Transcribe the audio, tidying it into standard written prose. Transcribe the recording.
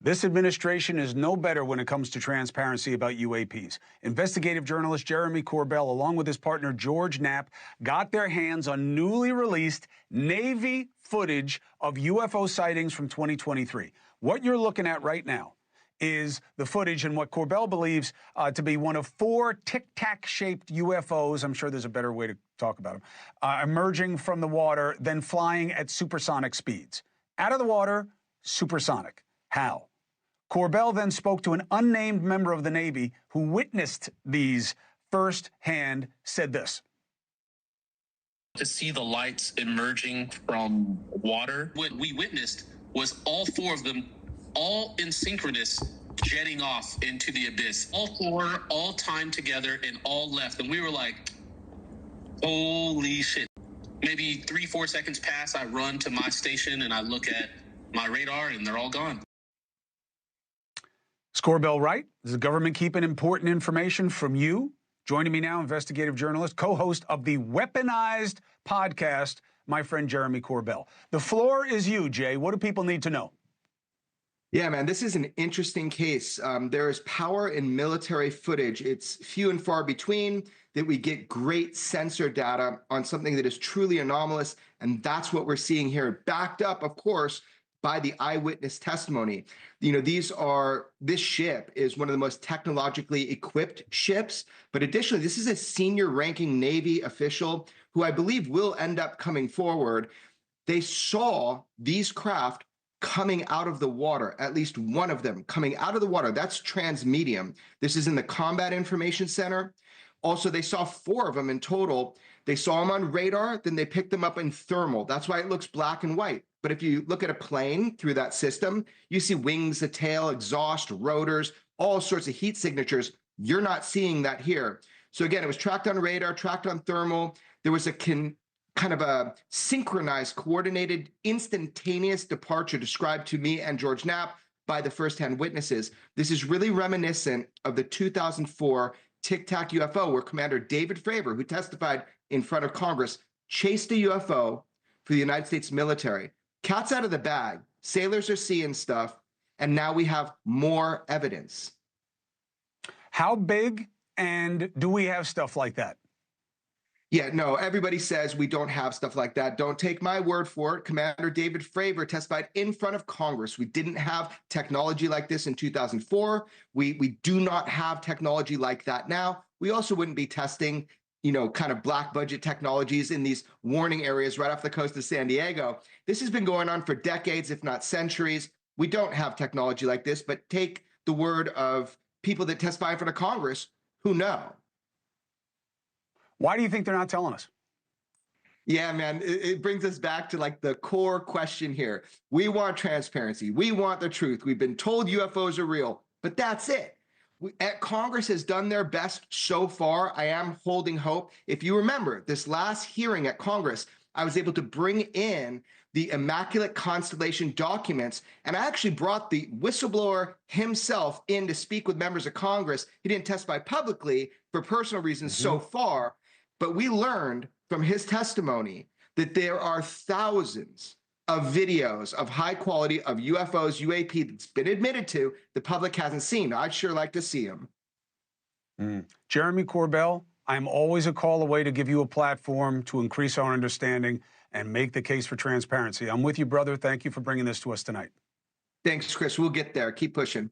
This administration is no better when it comes to transparency about UAPs. Investigative journalist Jeremy Corbell, along with his partner George Knapp, got their hands on newly released Navy footage of UFO sightings from 2023. What you're looking at right now is the footage and what Corbell believes to be one of 4 Tic Tac shaped UFOs. I'm sure there's a better way to talk about them, emerging from the water, then flying at supersonic speeds. Out of the water, supersonic. How? Corbell then spoke to an unnamed member of the Navy who witnessed these firsthand, said this. To see the lights emerging from water, what we witnessed was all 4 of them, all in synchronous, jetting off into the abyss. All 4, all timed together, and all left. And we were like, holy shit. Maybe 3-4 seconds pass, I run to my station and I look at my radar and they're all gone. Is Corbell right? Is the government keeping important information from you? Joining me now, investigative journalist, co-host of the Weaponized podcast, my friend Jeremy Corbell. The floor is you, Jay. What do people need to know? Yeah, man, this is an interesting case. There is power in military footage. It's few and far between that we get great sensor data on something that is truly anomalous, and that's what we're seeing here, backed up, of course, by the eyewitness testimony. You know, this ship is one of the most technologically equipped ships, but additionally, this is a senior ranking Navy official who I believe will end up coming forward. They saw these craft coming out of the water, at least one of them coming out of the water. That's transmedium. This is in the Combat Information Center. Also, they saw 4 of them in total. They saw them on radar, then they picked them up in thermal. That's why it looks black and white. But if you look at a plane through that system, you see wings, a tail, exhaust, rotors, all sorts of heat signatures. You're not seeing that here. So again, it was tracked on radar, tracked on thermal. There was a kind of a synchronized, coordinated, instantaneous departure described to me and George Knapp by the firsthand witnesses. This is really reminiscent of the 2004 Tic Tac UFO, where Commander David Fravor, who testified in front of Congress, chased a UFO for the United States military. Cat's out of the bag. Sailors are seeing stuff, and now we have more evidence. How big, and do we have stuff like that? Yeah, no, everybody says we don't have stuff like that. Don't take my word for it. Commander David Fravor testified in front of Congress. We didn't have technology like this in 2004. We do not have technology like that now. We also wouldn't be testing, you know, kind of black budget technologies in these warning areas right off the coast of San Diego. This has been going on for decades, if not centuries. We don't have technology like this, but take the word of people that testify in front of Congress who know. Why do you think they're not telling us? Yeah, man, it brings us back to like the core question here. We want transparency. We want the truth. We've been told UFOs are real, but that's it. Congress has done their best so far. I am holding hope. If you remember this last hearing at Congress, I was able to bring in the Immaculate Constellation documents, and I actually brought the whistleblower himself in to speak with members of Congress. He didn't testify publicly for personal reasons so far, but we learned from his testimony that there are thousands of videos of high quality of UFOs, UAP that's been admitted to, the public hasn't seen. I'd sure like to see them. Jeremy Corbell, I'm always a call away to give you a platform to increase our understanding and make the case for transparency. I'm with you, brother. Thank you for bringing this to us tonight. Thanks, Chris. We'll get there. Keep pushing.